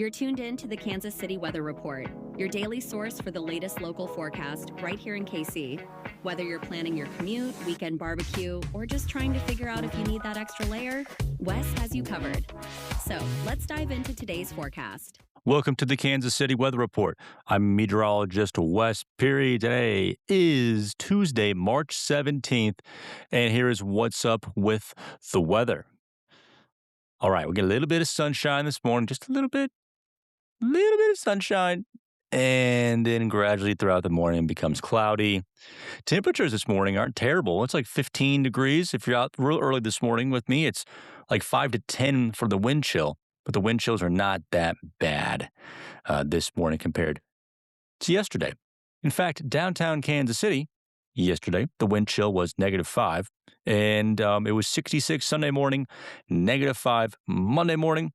You're tuned in to the Kansas City Weather Report, your daily source for the latest local forecast right here in KC. Whether you're planning your commute, weekend barbecue, or just trying to figure out if you need that extra layer, Wes has you covered. So let's dive into today's forecast. Welcome to the Kansas City Weather Report. I'm meteorologist Wes Peary. Today is Tuesday, March 17th, and here is what's up with the weather. All right, we get a little bit of sunshine this morning, just a little bit of sunshine, and then gradually throughout the morning it becomes cloudy. Temperatures this morning aren't terrible. It's like 15 degrees. If you're out real early this morning with me, it's like 5 to 10 for the wind chill. But the wind chills are not that bad this morning compared to yesterday. In fact, downtown Kansas City, yesterday, the wind chill was -5, and it was 66 Sunday morning, -5 Monday morning.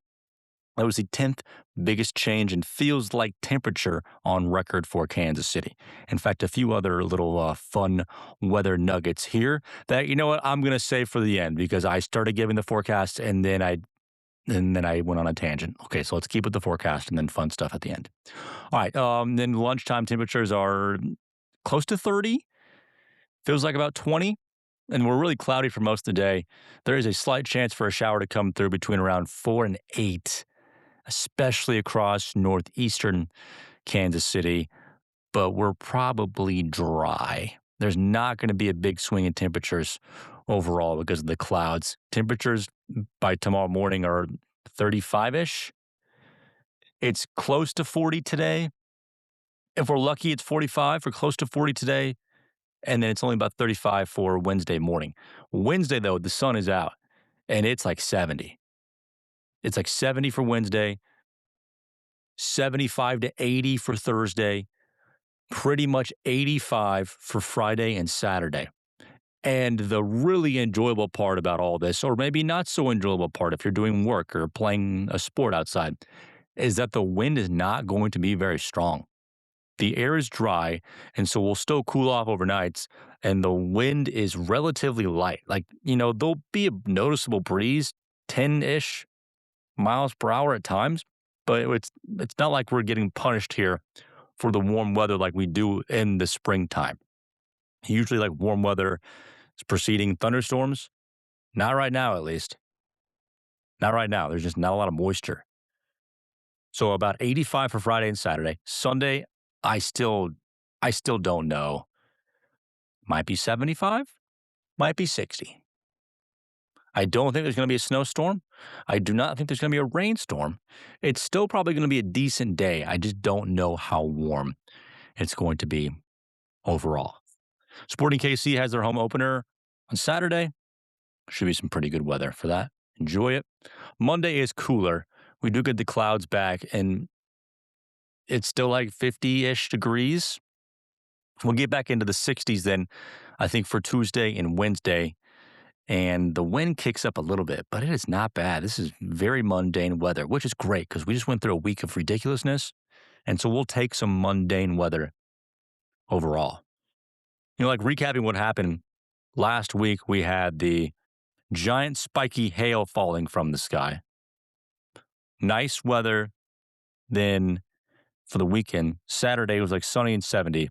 That was the 10th biggest change in feels like temperature on record for Kansas City. In fact, a few other little fun weather nuggets here that, you know what, I'm going to save for the end because I started giving the forecast and then I went on a tangent. Okay, so let's keep with the forecast and then fun stuff at the end. All right, then lunchtime temperatures are close to 30. Feels like about 20. And we're really cloudy for most of the day. There is a slight chance for a shower to come through between around 4 and 8, especially across northeastern Kansas City. But we're probably dry. There's not going to be a big swing in temperatures overall because of the clouds. Temperatures by tomorrow morning are 35-ish. It's close to 40 today. If we're lucky, it's 45 or close to 40 today. And then it's only about 35 for Wednesday morning. Wednesday, though, the sun is out, and it's like 70. It's like 70 for Wednesday, 75 to 80 for Thursday, pretty much 85 for Friday and Saturday. And the really enjoyable part about all this, or maybe not so enjoyable part if you're doing work or playing a sport outside, is that the wind is not going to be very strong. The air is dry, and so we'll still cool off overnights, and the wind is relatively light. Like, there'll be a noticeable breeze, 10-ish miles per hour at times, but it's not like we're getting punished here for the warm weather like we do in the springtime. Usually, like, warm weather is preceding thunderstorms. Not right now, at least. Not right now. There's just not a lot of moisture. So about 85 for Friday and Saturday. Sunday, I still don't know. Might be 75, might be 60. I don't think there's going to be a snowstorm. I do not think there's going to be a rainstorm. It's still probably going to be a decent day. I just don't know how warm it's going to be overall. Sporting KC has their home opener on Saturday. Should be some pretty good weather for that. Enjoy it. Monday is cooler. We do get the clouds back, and it's still like 50-ish degrees. We'll get back into the 60s then, I think, for Tuesday and Wednesday. And the wind kicks up a little bit, but it is not bad. This is very mundane weather, which is great because we just went through a week of ridiculousness. And so we'll take some mundane weather overall. Like recapping what happened last week, we had the giant spiky hail falling from the sky. Nice weather. Then for the weekend, Saturday was like sunny and 70.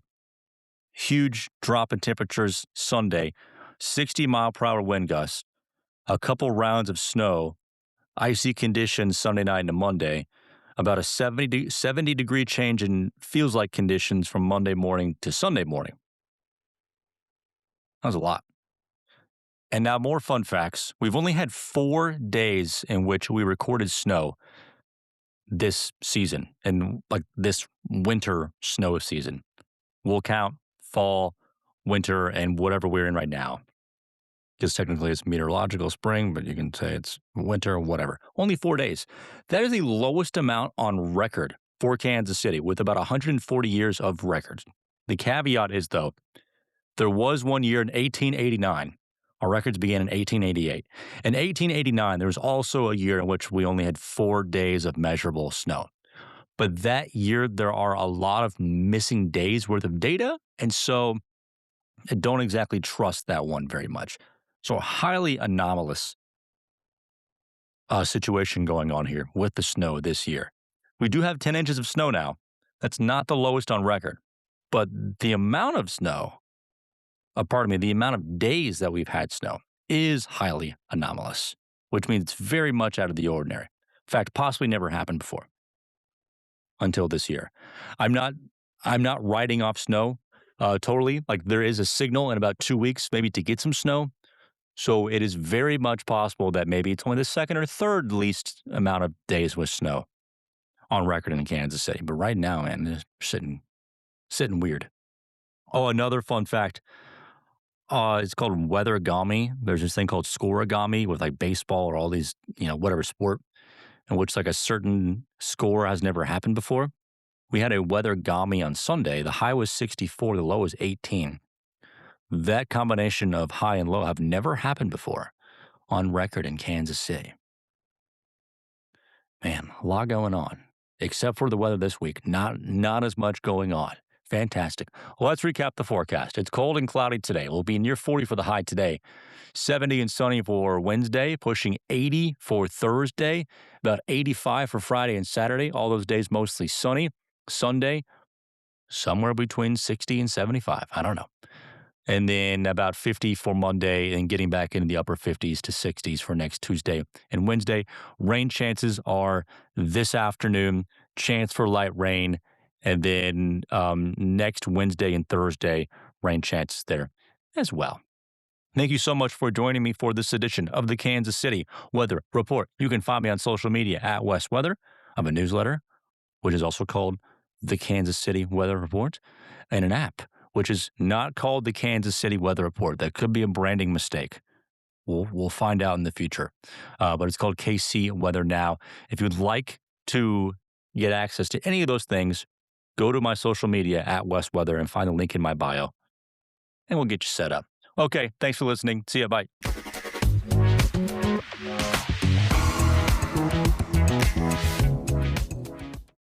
Huge drop in temperatures Sunday, 60-mile-per-hour wind gusts, a couple rounds of snow, icy conditions Sunday night into Monday, about a 70-degree change in feels-like conditions from Monday morning to Sunday morning. That was a lot. And now more fun facts. We've only had 4 days in which we recorded snow this season, and like this winter snow season. We'll count fall, winter, and whatever we're in right now. Because technically it's meteorological spring, but you can say it's winter, whatever. Only 4 days. That is the lowest amount on record for Kansas City with about 140 years of records. The caveat is, though, there was one year in 1889. Our records began in 1888. In 1889, there was also a year in which we only had 4 days of measurable snow. But that year, there are a lot of missing days worth of data, and so I don't exactly trust that one very much. So a highly anomalous situation going on here with the snow this year. We do have 10 inches of snow now. That's not the lowest on record. But the amount of snow, the amount of days that we've had snow is highly anomalous, which means it's very much out of the ordinary. In fact, possibly never happened before until this year. I'm not writing off snow totally. Like there is a signal in about 2 weeks maybe to get some snow. So it is very much possible that maybe it's only the second or third least amount of days with snow on record in Kansas City. But right now, man, it's sitting weird. Oh, another fun fact. It's called weathergami. There's this thing called scoreagami with like baseball or all these, whatever sport in which like a certain score has never happened before. We had a weathergami on Sunday. The high was 64, the low was 18. That combination of high and low have never happened before on record in Kansas City. Man, a lot going on. Except for the weather this week, not as much going on. Fantastic. Well, let's recap the forecast. It's cold and cloudy today. We'll be near 40 for the high today. 70 and sunny for Wednesday, pushing 80 for Thursday, about 85 for Friday and Saturday. All those days mostly sunny. Sunday, somewhere between 60 and 75. I don't know. And then about 50 for Monday and getting back into the upper 50s to 60s for next Tuesday and Wednesday. Rain chances are this afternoon, chance for light rain. And then next Wednesday and Thursday, rain chances there as well. Thank you so much for joining me for this edition of the Kansas City Weather Report. You can find me on social media at Wes Weather. I have a newsletter, which is also called the Kansas City Weather Report, and an app, which is not called the Kansas City Weather Report. That could be a branding mistake. We'll find out in the future. But it's called KC Weather Now. If you'd like to get access to any of those things, go to my social media at Wes Weather and find the link in my bio, and we'll get you set up. Okay, thanks for listening. See ya. Bye.